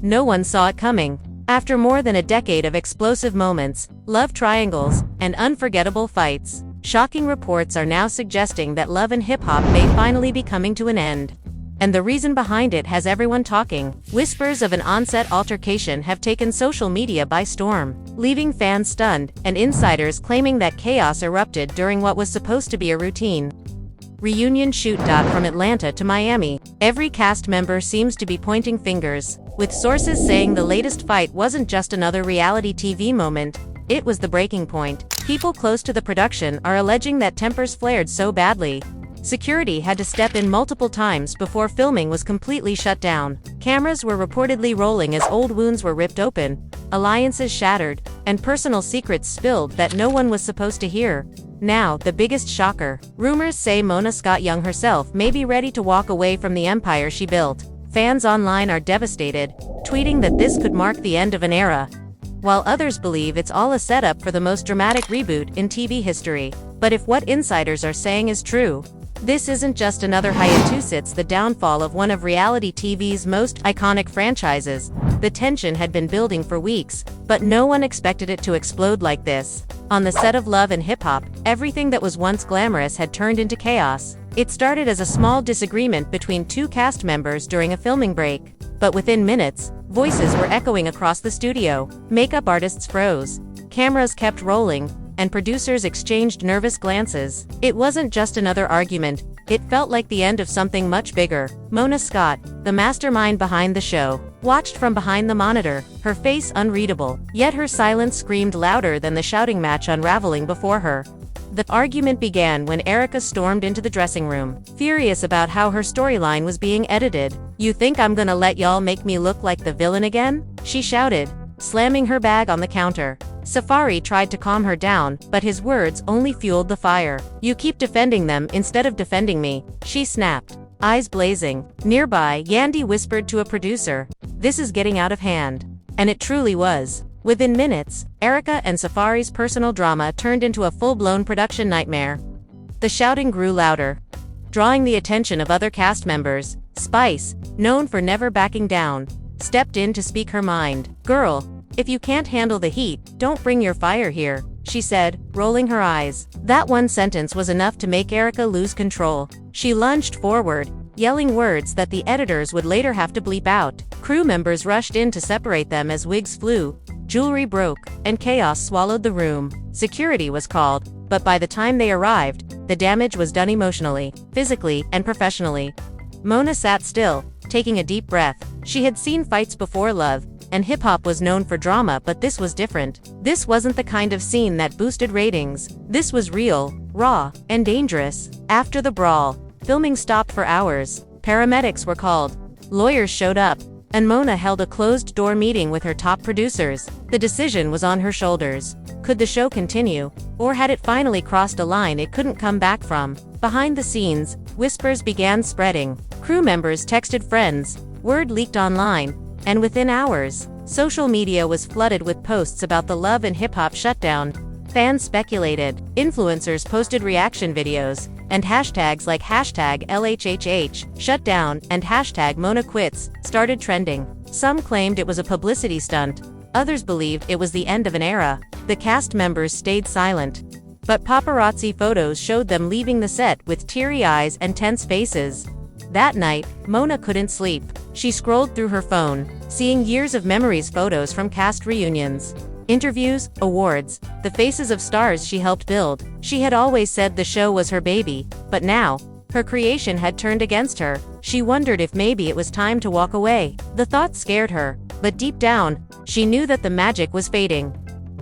No one saw it coming. After more than a decade of explosive moments, love triangles, and unforgettable fights, shocking reports are now suggesting that love and hip-hop may finally be coming to an end. And the reason behind it has everyone talking. Whispers of an on-set altercation have taken social media by storm, leaving fans stunned, and insiders claiming that chaos erupted during what was supposed to be a routine reunion shoot. From Atlanta to Miami, every cast member seems to be pointing fingers, with sources saying the latest fight wasn't just another reality TV moment, it was the breaking point. People close to the production are alleging that tempers flared so badly, security had to step in multiple times before filming was completely shut down. Cameras were reportedly rolling as old wounds were ripped open, alliances shattered, and personal secrets spilled that no one was supposed to hear. Now, the biggest shocker. Rumors say Mona Scott Young herself may be ready to walk away from the empire she built. Fans online are devastated, tweeting that this could mark the end of an era, while others believe it's all a setup for the most dramatic reboot in TV history. But if what insiders are saying is true, this isn't just another hiatus, it's the downfall of one of reality TV's most iconic franchises. The tension had been building for weeks, but no one expected it to explode like this. On the set of Love and Hip Hop, everything that was once glamorous had turned into chaos. It started as a small disagreement between two cast members during a filming break, but within minutes, voices were echoing across the studio, makeup artists froze, cameras kept rolling, and producers exchanged nervous glances. It wasn't just another argument, it felt like the end of something much bigger. Mona Scott, the mastermind behind the show, watched from behind the monitor, her face unreadable, yet her silence screamed louder than the shouting match unraveling before her. The argument began when Erica stormed into the dressing room, furious about how her storyline was being edited. "You think I'm gonna let y'all make me look like the villain again?" she shouted, slamming her bag on the counter. Safari tried to calm her down, but his words only fueled the fire. "You keep defending them instead of defending me," she snapped, eyes blazing. Nearby, Yandy whispered to a producer, "This is getting out of hand." And it truly was. Within minutes, Erica and Safari's personal drama turned into a full-blown production nightmare. The shouting grew louder, drawing the attention of other cast members. Spice, known for never backing down, stepped in to speak her mind. "Girl, if you can't handle the heat, don't bring your fire here," she said, rolling her eyes. That one sentence was enough to make Erica lose control. She lunged forward, yelling words that the editors would later have to bleep out. Crew members rushed in to separate them as wigs flew, jewelry broke, and chaos swallowed the room. Security was called, but by the time they arrived, the damage was done emotionally, physically, and professionally. Mona sat still, taking a deep breath. She had seen fights before. Love and Hip Hop was known for drama, but this was different. This wasn't the kind of scene that boosted ratings. This was real, raw, and dangerous. After the brawl, filming stopped for hours. Paramedics were called. Lawyers showed up, and Mona held a closed-door meeting with her top producers. The decision was on her shoulders. Could the show continue, or had it finally crossed a line it couldn't come back from? Behind the scenes, whispers began spreading. Crew members texted friends, word leaked online, and within hours, social media was flooded with posts about the Love and Hip Hop shutdown. Fans speculated, influencers posted reaction videos, and hashtags like #LHHH, shutdown, and #MonaQuits started trending. Some claimed it was a publicity stunt. Others believed it was the end of an era. The cast members stayed silent, but paparazzi photos showed them leaving the set with teary eyes and tense faces. That night, Mona couldn't sleep. She scrolled through her phone, seeing years of memories, photos from cast reunions, interviews, awards, the faces of stars she helped build. She had always said the show was her baby, but now, her creation had turned against her. She wondered if maybe it was time to walk away. The thought scared her, but deep down, she knew that the magic was fading.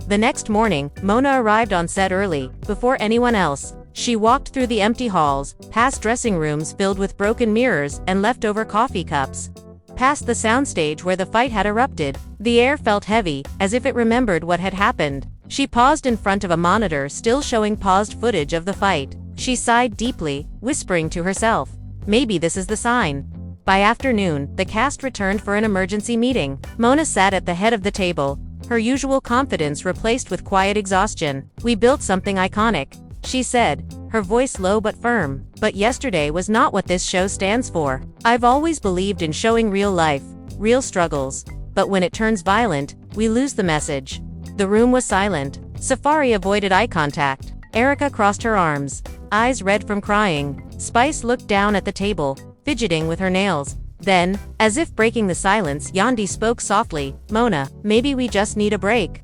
The next morning, Mona arrived on set early, before anyone else. She walked through the empty halls, past dressing rooms filled with broken mirrors and leftover coffee cups, past the soundstage where the fight had erupted. The air felt heavy, as if it remembered what had happened. She paused in front of a monitor still showing paused footage of the fight. She sighed deeply, whispering to herself, "Maybe this is the sign." By afternoon, the cast returned for an emergency meeting. Mona sat at the head of the table, her usual confidence replaced with quiet exhaustion. "We built something iconic," she said, her voice low but firm. "But yesterday was not what this show stands for. I've always believed in showing real life, real struggles, but when it turns violent, we lose the message. The room was silent. Safari avoided eye contact. Erica crossed her arms, eyes red from crying. Spice looked down at the table, fidgeting with her nails. Then, as if breaking the silence, Yandi spoke softly, "Mona, maybe we just need a break."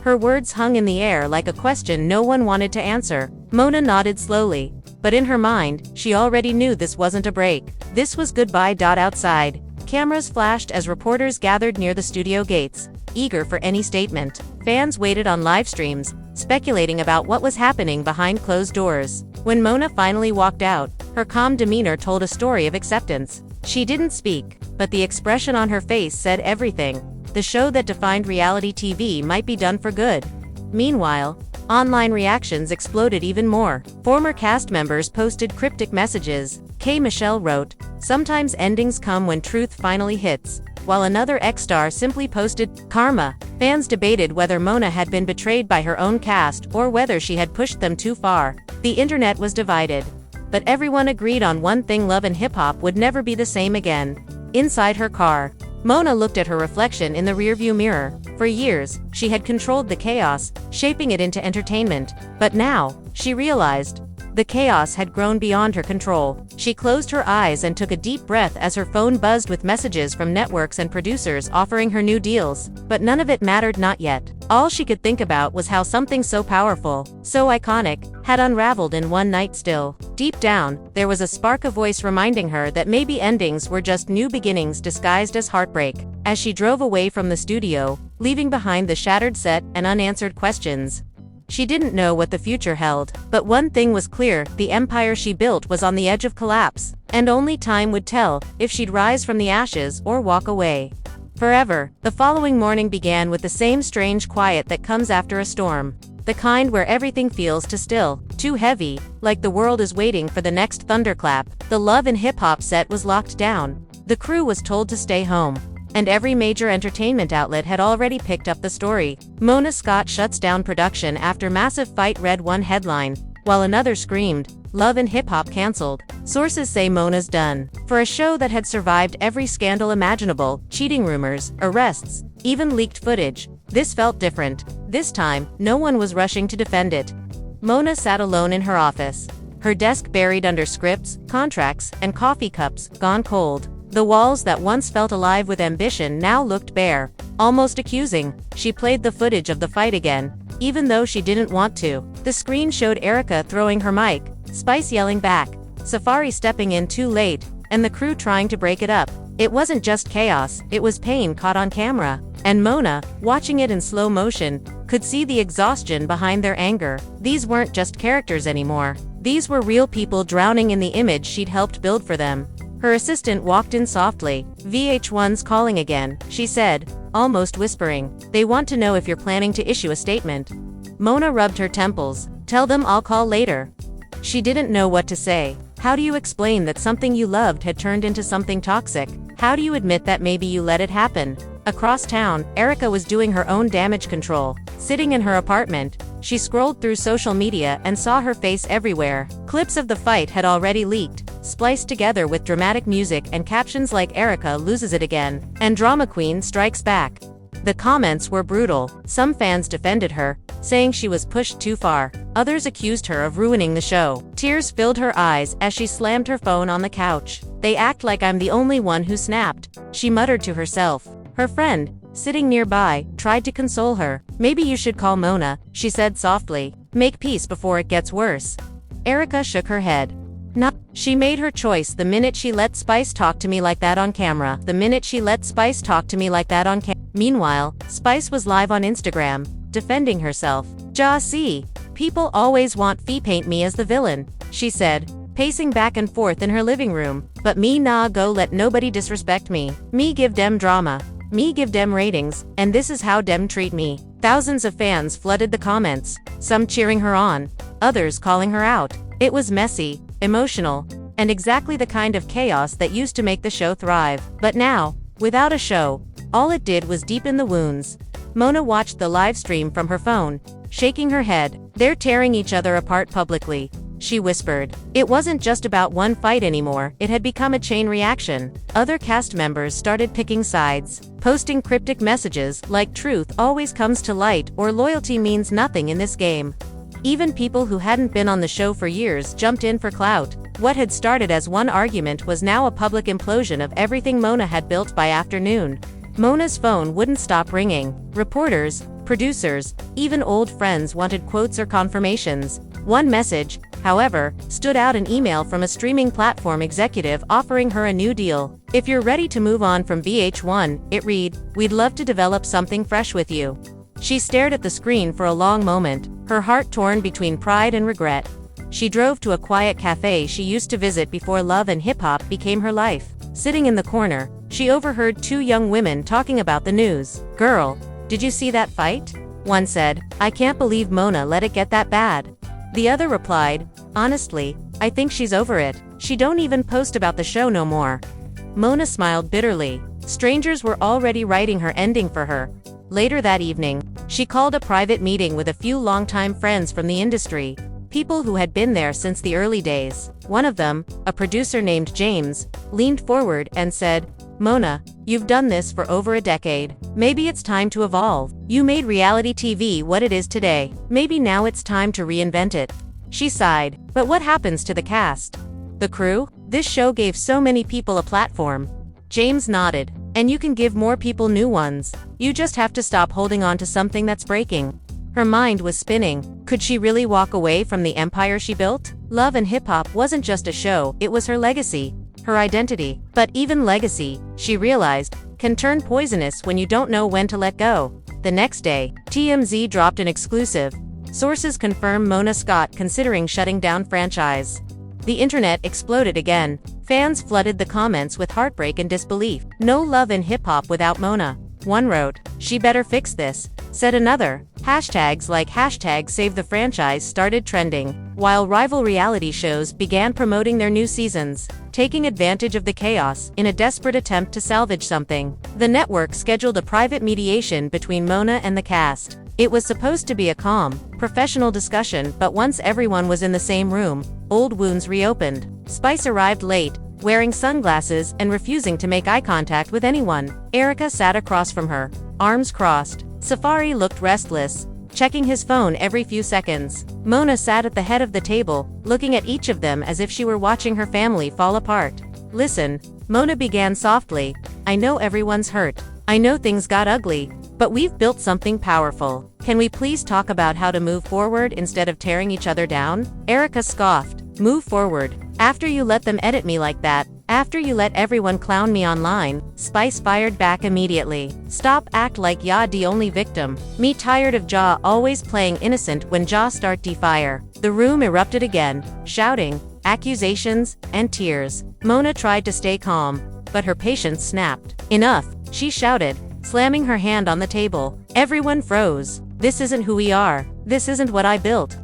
Her words hung in the air like a question no one wanted to answer. Mona nodded slowly, but in her mind, she already knew this wasn't a break. This was goodbye. Outside, cameras flashed as reporters gathered near the studio gates, eager for any statement. Fans waited on live streams, speculating about what was happening behind closed doors. When Mona finally walked out, her calm demeanor told a story of acceptance. She didn't speak, but the expression on her face said everything. The show that defined reality TV might be done for good. Meanwhile, online reactions exploded even more. Former cast members posted cryptic messages. K. Michelle wrote, "Sometimes endings come when truth finally hits," while another ex-star simply posted, "Karma." Fans debated whether Mona had been betrayed by her own cast or whether she had pushed them too far. The internet was divided, but everyone agreed on one thing: love and hip-hop would never be the same again. Inside her car, Mona looked at her reflection in the rearview mirror. For years, she had controlled the chaos, shaping it into entertainment. But now, she realized, the chaos had grown beyond her control. She closed her eyes and took a deep breath as her phone buzzed with messages from networks and producers offering her new deals. But none of it mattered, not yet. All she could think about was how something so powerful, so iconic, had unraveled in one night. Still, deep down, there was a spark of voice reminding her that maybe endings were just new beginnings disguised as heartbreak. As she drove away from the studio, leaving behind the shattered set and unanswered questions, she didn't know what the future held. But one thing was clear: the empire she built was on the edge of collapse, and only time would tell if she'd rise from the ashes or walk away forever. The following morning began with the same strange quiet that comes after a storm. The kind where everything feels too still, too heavy, like the world is waiting for the next thunderclap. The Love and Hip Hop set was locked down. The crew was told to stay home, and every major entertainment outlet had already picked up the story. Mona Scott shuts down production after massive fight, read one headline, while another screamed, "Love and Hip Hop cancelled." Sources say Mona's done. For a show that had survived every scandal imaginable, cheating rumors, arrests, even leaked footage, this felt different. This time, no one was rushing to defend it. Mona sat alone in her office, her desk buried under scripts, contracts, and coffee cups, gone cold. The walls that once felt alive with ambition now looked bare, almost accusing. She played the footage of the fight again, even though she didn't want to. The screen showed Erica throwing her mic, Spice yelling back, Safari stepping in too late, and the crew trying to break it up. It wasn't just chaos, it was pain caught on camera. And Mona, watching it in slow motion, could see the exhaustion behind their anger. These weren't just characters anymore. These were real people drowning in the image she'd helped build for them. Her assistant walked in softly. "VH1's calling again," she said, almost whispering. "They want to know if you're planning to issue a statement." Mona rubbed her temples. "Tell them I'll call later." She didn't know what to say. How do you explain that something you loved had turned into something toxic? How do you admit that maybe you let it happen? Across town, Erica was doing her own damage control. Sitting in her apartment, she scrolled through social media and saw her face everywhere. Clips of the fight had already leaked, spliced together with dramatic music and captions like "Erica loses it again" and "Drama Queen strikes back." The comments were brutal. Some fans defended her, saying she was pushed too far. Others accused her of ruining the show. Tears filled her eyes as she slammed her phone on the couch. "They act like I'm the only one who snapped," she muttered to herself. Her friend, sitting nearby, tried to console her. "Maybe you should call Mona," she said softly. "Make peace before it gets worse." Erica shook her head. "No." She made her choice the minute she let Spice talk to me like that on camera. The minute she let Spice talk to me like that on camera. Meanwhile, Spice was live on Instagram, defending herself. See, people always want to paint me as the villain," she said, pacing back and forth in her living room. "But me nah go let nobody disrespect me. Me give dem drama. Me give dem ratings, and this is how dem treat me." Thousands of fans flooded the comments, some cheering her on, others calling her out. It was messy, emotional, and exactly the kind of chaos that used to make the show thrive. But now, without a show, all it did was deepen the wounds. Mona watched the live stream from her phone, shaking her head. "They're tearing each other apart publicly. she whispered. It wasn't just about one fight anymore, it had become a chain reaction. Other cast members started picking sides, posting cryptic messages like "truth always comes to light" or "loyalty means nothing in this game." Even people who hadn't been on the show for years jumped in for clout. What had started as one argument was now a public implosion of everything Mona had built by afternoon. Mona's phone wouldn't stop ringing. Reporters, producers, even old friends wanted quotes or confirmations. One message, however, stood out: an email from a streaming platform executive offering her a new deal. "If you're ready to move on from VH1, it read, "we'd love to develop something fresh with you." She stared at the screen for a long moment, her heart torn between pride and regret. She drove to a quiet cafe she used to visit before Love and Hip Hop became her life. Sitting in the corner, she overheard two young women talking about the news. "Girl, did you see that fight?" One said. "I can't believe Mona let it get that bad." The other replied, "Honestly, I think she's over it. She don't even post about the show no more." Mona smiled bitterly. Strangers were already writing her ending for her. Later that evening, she called a private meeting with a few longtime friends from the industry, people who had been there since the early days. One of them, a producer named James, leaned forward and said, "Mona, you've done this for over a decade. Maybe it's time to evolve. You made reality TV what it is today. Maybe now it's time to reinvent it." She sighed. "But what happens to the cast? The crew? This show gave so many people a platform." James nodded. "And you can give more people new ones. You just have to stop holding on to something that's breaking." Her mind was spinning. Could she really walk away from the empire she built? Love and Hip Hop wasn't just a show, it was her legacy, her identity. But even legacy, she realized, can turn poisonous when you don't know when to let go. The next day, TMZ dropped an exclusive. Sources confirm Mona Scott considering shutting down franchise. The internet exploded again. Fans flooded the comments with heartbreak and disbelief. "No Love and Hip Hop without Mona." One wrote, "She better fix this," said another. Hashtags like #save the franchise started trending, while rival reality shows began promoting their new seasons, taking advantage of the chaos in a desperate attempt to salvage something. The network scheduled a private mediation between Mona and the cast. It was supposed to be a calm, professional discussion, but once everyone was in the same room, old wounds reopened. Spice arrived late, wearing sunglasses and refusing to make eye contact with anyone. Erica sat across from her, arms crossed. Safari looked restless, checking his phone every few seconds. Mona sat at the head of the table, looking at each of them as if she were watching her family fall apart. "Listen," Mona began softly, "I know everyone's hurt. I know things got ugly, but we've built something powerful. Can we please talk about how to move forward instead of tearing each other down?" Erica scoffed. "Move forward? After you let them edit me like that? After you let everyone clown me online?" Spice fired back immediately. "Stop act like ya the only victim. Me tired of Ja always playing innocent when Ja start de fire." The room erupted again, shouting, accusations, and tears. Mona tried to stay calm, but her patience snapped. "Enough," she shouted, slamming her hand on the table. Everyone froze. "This isn't who we are. This isn't what I built."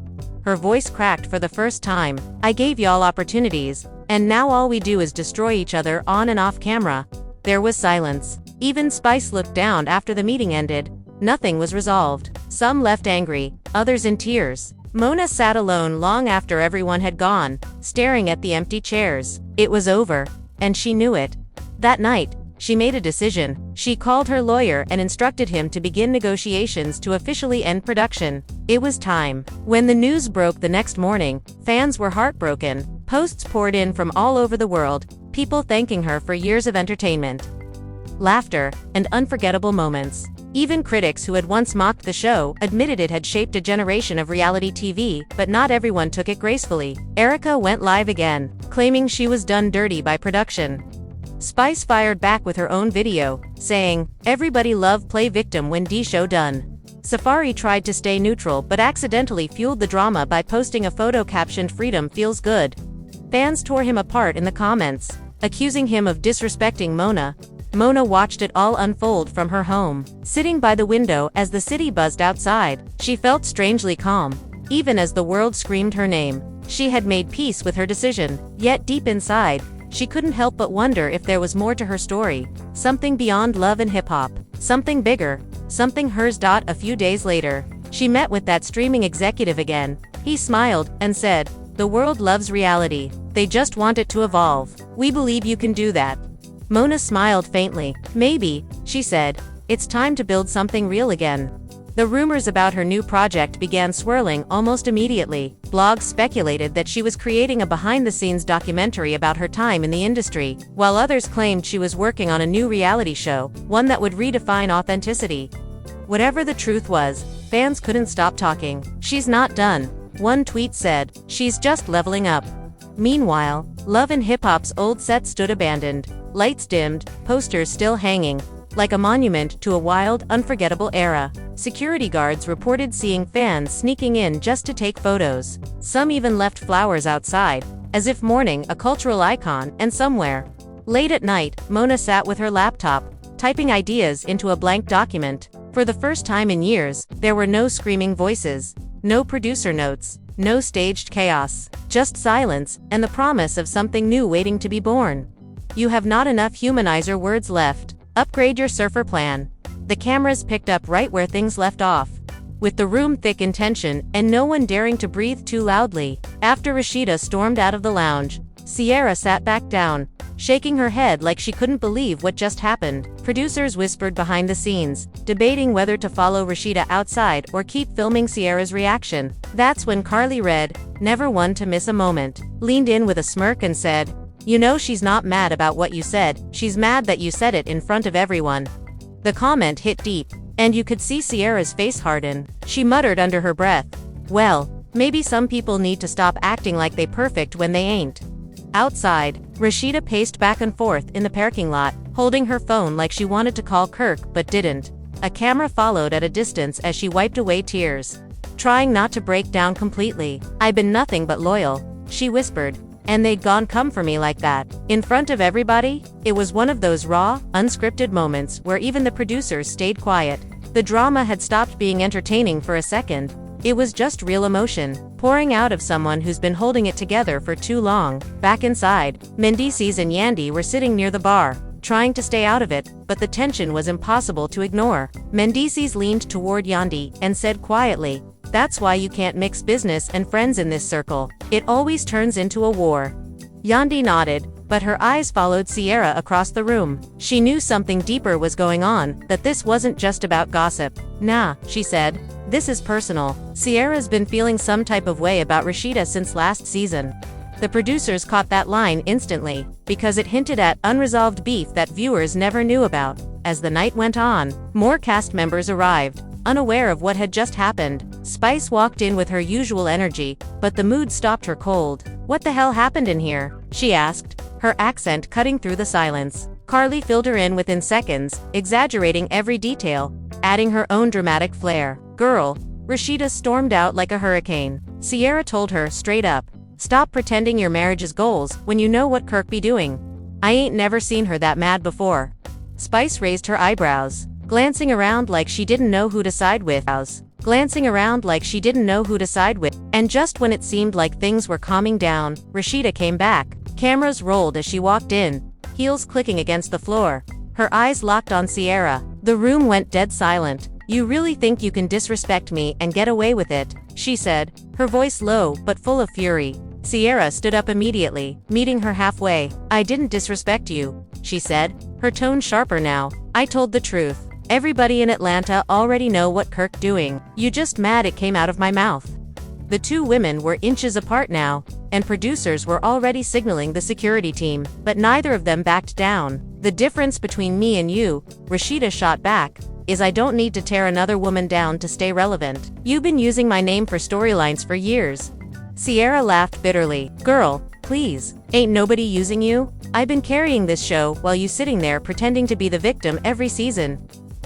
Her voice cracked for the first time. "I gave y'all opportunities, and now all we do is destroy each other on and off camera." There was silence. Even Spice looked down after the meeting ended. Nothing was resolved. Some left angry, others in tears. Mona sat alone long after everyone had gone, staring at the empty chairs. It was over, and she knew it. That night, she made a decision. She called her lawyer and instructed him to begin negotiations to officially end production. It was time. When the news broke the next morning, fans were heartbroken. Posts poured in from all over the world, people thanking her for years of entertainment, laughter, and unforgettable moments. Even critics who had once mocked the show admitted it had shaped a generation of reality TV, but not everyone took it gracefully. Erica went live again, claiming she was done dirty by production. Spice fired back with her own video, saying, "Everybody love play victim when D show done." Safari tried to stay neutral but accidentally fueled the drama by posting a photo captioned "Freedom feels good." Fans tore him apart in the comments, accusing him of disrespecting Mona. Mona watched it all unfold from her home. Sitting by the window as the city buzzed outside, she felt strangely calm. Even as the world screamed her name, she had made peace with her decision. Yet deep inside, she couldn't help but wonder if there was more to her story. Something beyond Love and Hip Hop. Something bigger. Something hers. A few days later, she met with that streaming executive again. He smiled and said, The world loves reality. They just want it to evolve. We believe you can do that. Mona smiled faintly. Maybe, she said. It's time to build something real again. The rumors about her new project began swirling almost immediately. Blogs speculated that she was creating a behind-the-scenes documentary about her time in the industry, while others claimed she was working on a new reality show, one that would redefine authenticity. Whatever the truth was, fans couldn't stop talking. She's not done. One tweet said, she's just leveling up. Meanwhile, Love and Hip Hop's old set stood abandoned, lights dimmed, posters still hanging, like a monument to a wild, unforgettable era. Security guards reported seeing fans sneaking in just to take photos. Some even left flowers outside, as if mourning a cultural icon. And somewhere, late at night, Mona sat with her laptop, typing ideas into a blank document. For the first time in years, there were no screaming voices, no producer notes, no staged chaos, just silence, and the promise of something new waiting to be born. You have not enough humanizer words left. Upgrade your surfer plan. The cameras picked up right where things left off, with the room thick in tension and no one daring to breathe too loudly. After Rashida stormed out of the lounge, Sierra sat back down, shaking her head like she couldn't believe what just happened. Producers whispered behind the scenes, debating whether to follow Rashida outside or keep filming Sierra's reaction. That's when Carly Red, never one to miss a moment, leaned in with a smirk and said, "You know she's not mad about what you said, she's mad that you said it in front of everyone." The comment hit deep, and you could see Sierra's face harden. She muttered under her breath, "Well, maybe some people need to stop acting like they perfect when they ain't." Outside, Rashida paced back and forth in the parking lot, holding her phone like she wanted to call Kirk but didn't. A camera followed at a distance as she wiped away tears, trying not to break down completely. "I've been nothing but loyal," she whispered. "And they'd come for me like that, in front of everybody?" It was one of those raw, unscripted moments where even the producers stayed quiet. The drama had stopped being entertaining for a second. It was just real emotion, pouring out of someone who's been holding it together for too long. Back inside, Mendices and Yandy were sitting near the bar, trying to stay out of it, but the tension was impossible to ignore. Mendices leaned toward Yandy and said quietly, "That's why you can't mix business and friends in this circle. It always turns into a war." Yandy nodded, but her eyes followed Sierra across the room. She knew something deeper was going on, that this wasn't just about gossip. "Nah," she said. "This is personal." Sierra's been feeling some type of way about Rashida since last season. The producers caught that line instantly, because it hinted at unresolved beef that viewers never knew about. As the night went on, more cast members arrived, unaware of what had just happened. Spice walked in with her usual energy, but the mood stopped her cold. "What the hell happened in here?" she asked, her accent cutting through the silence. Carly filled her in within seconds, exaggerating every detail, adding her own dramatic flair. "Girl," Rashida stormed out like a hurricane. Sierra told her straight up, "Stop pretending your marriage is goals when you know what Kirk be doing." "I ain't never seen her that mad before." Spice raised her eyebrows, glancing around like she didn't know who to side with. And just when it seemed like things were calming down, Rashida came back. Cameras rolled as she walked in, heels clicking against the floor. Her eyes locked on Sierra. The room went dead silent. "You really think you can disrespect me and get away with it?" she said, her voice low but full of fury. Sierra stood up immediately, meeting her halfway. "I didn't disrespect you," she said, her tone sharper now. "I told the truth. Everybody in Atlanta already know what Kirk doing. You just mad it came out of my mouth." The two women were inches apart now, and producers were already signaling the security team, but neither of them backed down. "The difference between me and you," Rashida shot back, "is I don't need to tear another woman down to stay relevant. You've been using my name for storylines for years." Sierra laughed bitterly. "Girl, please, ain't nobody using you? I've been carrying this show while you sitting there pretending to be the victim every season."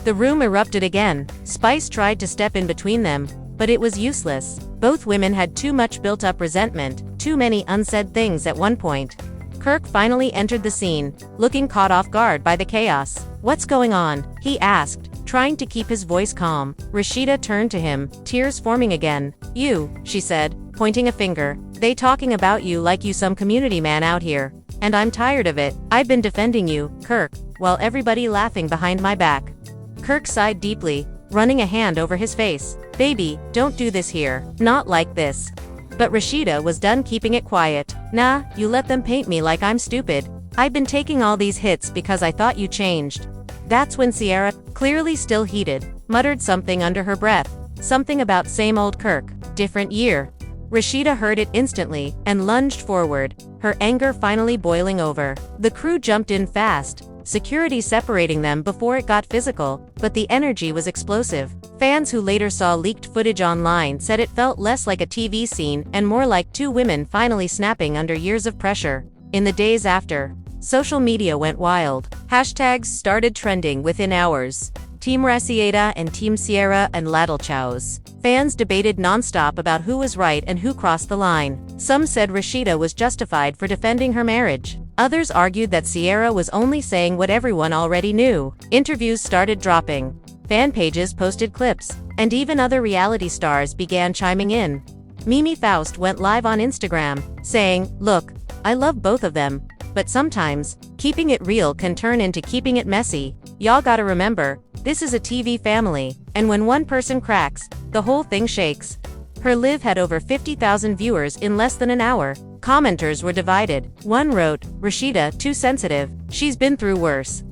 The room erupted again. Spice tried to step in between them, but it was useless. Both women had too much built-up resentment, too many unsaid things at one point. Kirk finally entered the scene, looking caught off guard by the chaos. "What's going on?" he asked, trying to keep his voice calm. Rashida turned to him, tears forming again. "You," she said, pointing a finger. "They talking about you like you some community man out here. And I'm tired of it. I've been defending you, Kirk, while everybody laughing behind my back." Kirk sighed deeply, running a hand over his face. "Baby, don't do this here. Not like this." But Rashida was done keeping it quiet. Nah, you let them paint me like I'm stupid. I've been taking all these hits because I thought you changed. That's when Sierra, clearly still heated, muttered something under her breath. Something about same old Kirk, different year. Rashida heard it instantly and lunged forward, her anger finally boiling over. The crew jumped in fast, security separating them before it got physical, but the energy was explosive. Fans who later saw leaked footage online said it felt less like a TV scene and more like two women finally snapping under years of pressure. In the days after, social media went wild. Hashtags started trending within hours. Team Rasieda and Team Sierra and Ladalchaus. Fans debated nonstop about who was right and who crossed the line. Some said Rashida was justified for defending her marriage. Others argued that Sierra was only saying what everyone already knew. Interviews started dropping. Fan pages posted clips. And even other reality stars began chiming in. Mimi Faust went live on Instagram, saying, "Look, I love both of them, but sometimes, keeping it real can turn into keeping it messy. Y'all gotta remember, this is a TV family, and when one person cracks, the whole thing shakes." Her live had over 50,000 viewers in less than an hour. Commenters were divided. One wrote, "Rashida, too sensitive. She's been through worse."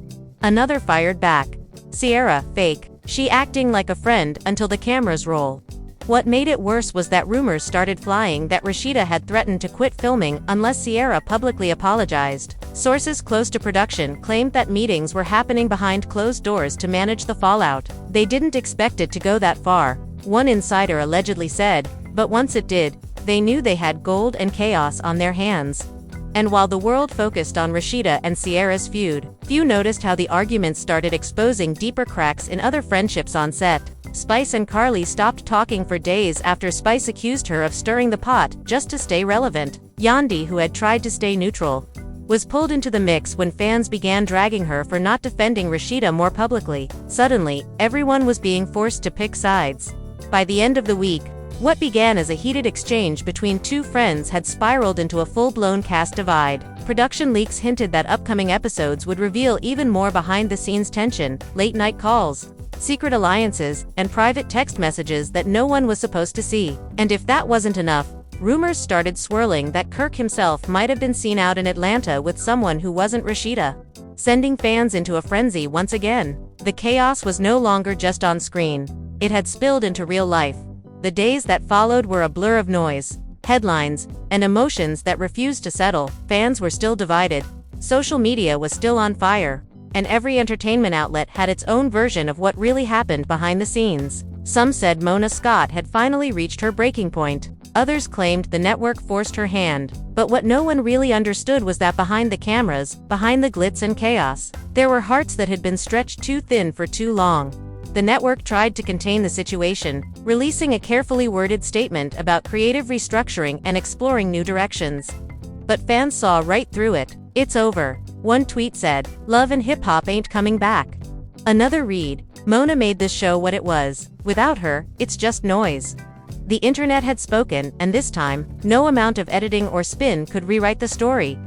Another fired back, "Sierra, fake. She acting like a friend until the cameras roll." What made it worse was that rumors started flying that Rashida had threatened to quit filming unless Sierra publicly apologized. Sources close to production claimed that meetings were happening behind closed doors to manage the fallout. They didn't expect it to go that far, one insider allegedly said, but once it did, they knew they had gold and chaos on their hands. And while the world focused on Rashida and Sierra's feud, few noticed how the arguments started exposing deeper cracks in other friendships on set. Spice and Carly stopped talking for days after Spice accused her of stirring the pot just to stay relevant. Yandi, who had tried to stay neutral, was pulled into the mix when fans began dragging her for not defending Rashida more publicly. Suddenly, everyone was being forced to pick sides. By the end of the week, what began as a heated exchange between two friends had spiraled into a full-blown cast divide. Production leaks hinted that upcoming episodes would reveal even more behind-the-scenes tension, late-night calls, secret alliances, and private text messages that no one was supposed to see. And if that wasn't enough, rumors started swirling that Kirk himself might have been seen out in Atlanta with someone who wasn't Rashida, sending fans into a frenzy once again. The chaos was no longer just on screen. It had spilled into real life. The days that followed were a blur of noise, headlines, and emotions that refused to settle. Fans were still divided, social media was still on fire, and every entertainment outlet had its own version of what really happened behind the scenes. Some said Mona Scott had finally reached her breaking point. Others claimed the network forced her hand. But what no one really understood was that behind the cameras, behind the glitz and chaos, there were hearts that had been stretched too thin for too long. The network tried to contain the situation, releasing a carefully worded statement about creative restructuring and exploring new directions. But fans saw right through it. "It's over," one tweet said. "Love and hip-hop ain't coming back." Another read, "Mona made this show what it was. Without her, it's just noise." The internet had spoken, and this time, no amount of editing or spin could rewrite the story.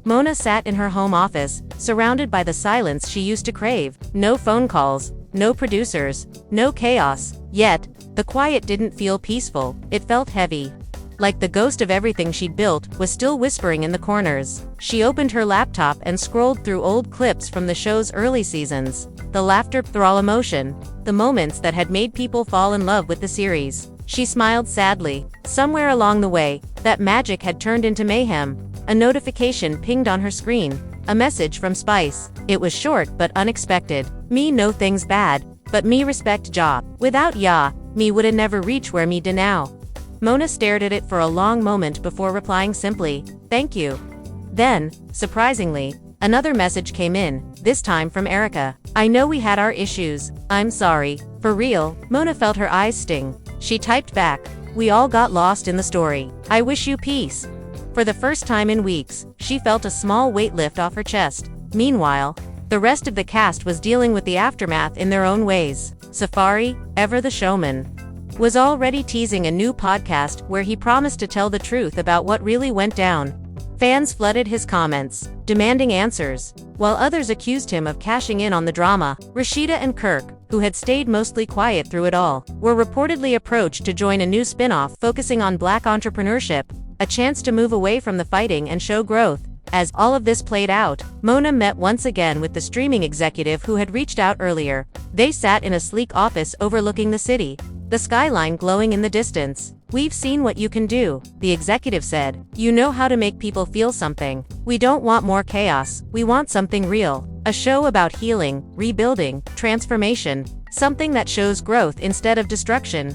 Mona sat in her home office, surrounded by the silence she used to crave. No phone calls, no producers, no chaos. Yet, the quiet didn't feel peaceful, it felt heavy. Like the ghost of everything she'd built was still whispering in the corners. She opened her laptop and scrolled through old clips from the show's early seasons. The laughter, the raw emotion, the moments that had made people fall in love with the series. She smiled sadly. Somewhere along the way, that magic had turned into mayhem. A notification pinged on her screen. A message from Spice. It was short but unexpected. "Me know things bad, but me respect ya. Without ya, me woulda never reach where me da now." Mona stared at it for a long moment before replying simply, "Thank you." Then, surprisingly, another message came in, this time from Erica. "I know we had our issues. I'm sorry. For real." Mona felt her eyes sting. She typed back, "We all got lost in the story. I wish you peace." For the first time in weeks, she felt a small weight lift off her chest. Meanwhile, the rest of the cast was dealing with the aftermath in their own ways. Safari, ever the showman, was already teasing a new podcast where he promised to tell the truth about what really went down. Fans flooded his comments, demanding answers, while others accused him of cashing in on the drama. Rashida and Kirk, who who had stayed mostly quiet through it all, were reportedly approached to join a new spin-off focusing on Black entrepreneurship, a chance to move away from the fighting and show growth. As all of this played out, Mona met once again with the streaming executive who had reached out earlier. They sat in a sleek office overlooking the city, the skyline glowing in the distance. "We've seen what you can do," the executive said. "You know how to make people feel something. We don't want more chaos, we want something real. A show about healing, rebuilding, transformation, something that shows growth instead of destruction."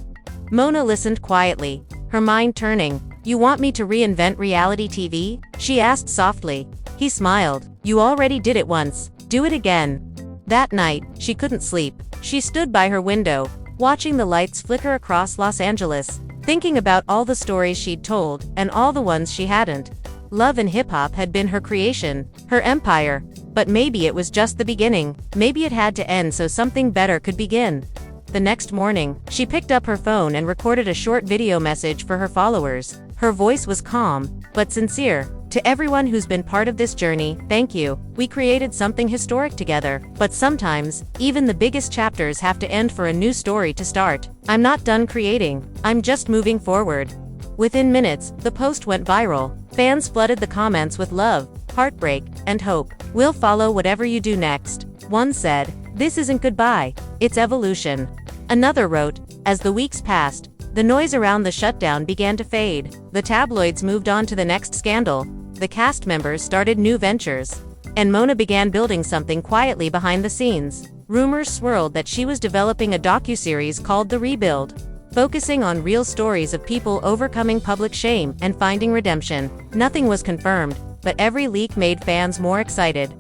Mona listened quietly, her mind turning. "You want me to reinvent reality TV?" she asked softly. He smiled. "You already did it once. Do it again." That night, she couldn't sleep. She stood by her window, watching the lights flicker across Los Angeles, thinking about all the stories she'd told, and all the ones she hadn't. Love and hip-hop had been her creation, her empire. But maybe it was just the beginning. Maybe it had to end so something better could begin. The next morning, she picked up her phone and recorded a short video message for her followers. Her voice was calm, but sincere. "To everyone who's been part of this journey, thank you. We created something historic together. But sometimes, even the biggest chapters have to end for a new story to start. I'm not done creating. I'm just moving forward." Within minutes, the post went viral. Fans flooded the comments with love, heartbreak, and hope. "We'll follow whatever you do next." One said, "This isn't goodbye, it's evolution." Another wrote, "As the weeks passed, the noise around the shutdown began to fade. The tabloids moved on to the next scandal. The cast members started new ventures. And Mona began building something quietly behind the scenes." Rumors swirled that she was developing a docuseries called The Rebuild, focusing on real stories of people overcoming public shame and finding redemption. Nothing was confirmed, but every leak made fans more excited.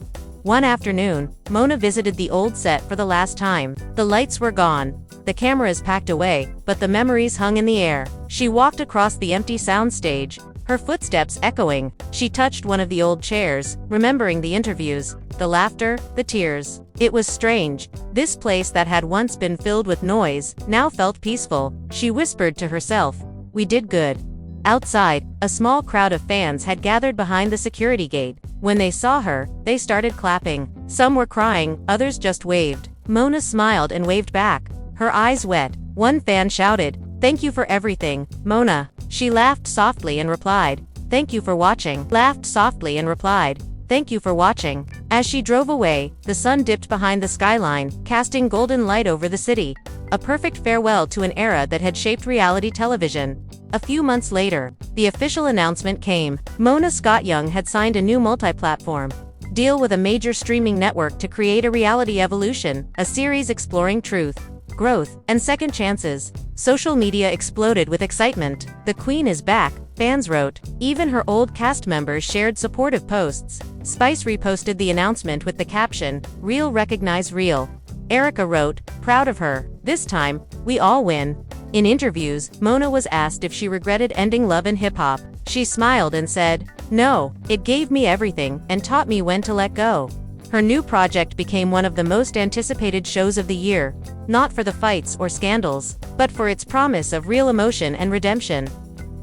One afternoon, Mona visited the old set for the last time. The lights were gone, the cameras packed away, but the memories hung in the air. She walked across the empty soundstage, her footsteps echoing. She touched one of the old chairs, remembering the interviews, the laughter, the tears. It was strange. This place that had once been filled with noise, now felt peaceful. She whispered to herself, "We did good." Outside, a small crowd of fans had gathered behind the security gate. When they saw her, they started clapping. Some were crying, others just waved. Mona smiled and waved back, her eyes wet. One fan shouted, "Thank you for everything, Mona." She laughed softly and replied, "Thank you for watching." Laughed softly and replied, "Thank you for watching." As she drove away, the sun dipped behind the skyline, casting golden light over the city. A perfect farewell to an era that had shaped reality television. A few months later, the official announcement came. Mona Scott Young had signed a new multi-platform deal with a major streaming network to create a reality evolution, a series exploring truth, growth, and second chances. Social media exploded with excitement. "The Queen is back," fans wrote. Even her old cast members shared supportive posts. Spice reposted the announcement with the caption, "Real recognize real." Erica wrote, "Proud of her. This time, we all win." In interviews, Mona was asked if she regretted ending Love and Hip-Hop. She smiled and said, "No, it gave me everything and taught me when to let go." Her new project became one of the most anticipated shows of the year, not for the fights or scandals, but for its promise of real emotion and redemption.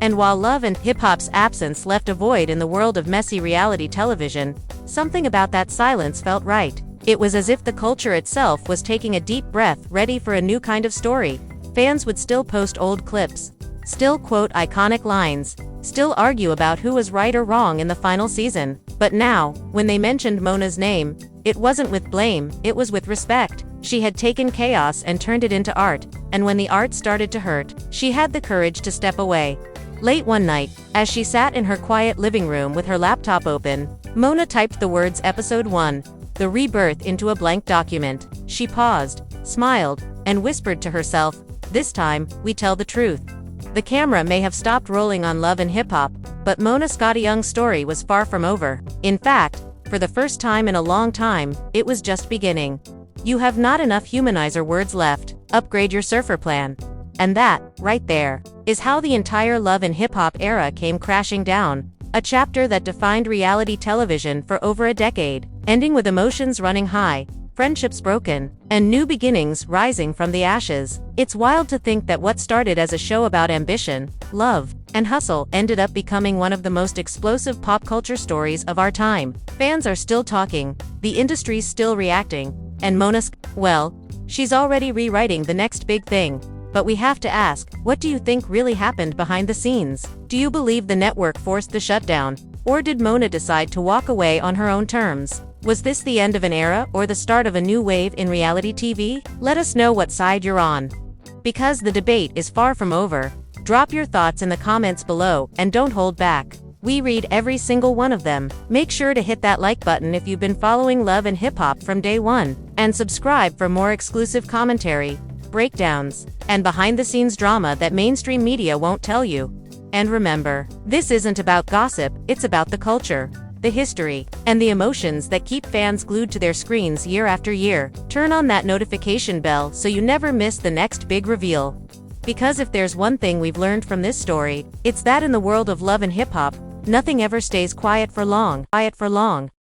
And while Love and Hip-Hop's absence left a void in the world of messy reality television, something about that silence felt right. It was as if the culture itself was taking a deep breath, ready for a new kind of story. Fans would still post old clips, still quote iconic lines, still argue about who was right or wrong in the final season. But now, when they mentioned Mona's name, it wasn't with blame, it was with respect. She had taken chaos and turned it into art, and when the art started to hurt, she had the courage to step away. Late one night, as she sat in her quiet living room with her laptop open, Mona typed the words Episode 1, The Rebirth, into a blank document. She paused, smiled, and whispered to herself, "This time, we tell the truth." The camera may have stopped rolling on Love and Hip-Hop, but Mona Scott Young's story was far from over. In fact, for the first time in a long time, it was just beginning. You have not enough humanizer words left. Upgrade your surfer plan. And that, right there, is how the entire Love and Hip-Hop era came crashing down. A chapter that defined reality television for over a decade, ending with emotions running high, friendships broken, and new beginnings rising from the ashes. It's wild to think that what started as a show about ambition, love, and hustle ended up becoming one of the most explosive pop culture stories of our time. Fans are still talking, the industry's still reacting, And well, she's already rewriting the next big thing. But we have to ask, what do you think really happened behind the scenes? Do you believe the network forced the shutdown? Or did Mona decide to walk away on her own terms? Was this the end of an era or the start of a new wave in reality TV? Let us know what side you're on. Because the debate is far from over. Drop your thoughts in the comments below and don't hold back. We read every single one of them. Make sure to hit that like button if you've been following Love and Hip Hop from day one, and subscribe for more exclusive commentary, breakdowns, and behind-the-scenes drama that mainstream media won't tell you. And remember, this isn't about gossip, it's about the culture, the history, and the emotions that keep fans glued to their screens year after year. Turn on that notification bell so you never miss the next big reveal. Because if there's one thing we've learned from this story, it's that in the world of love and hip-hop, nothing ever stays quiet for long.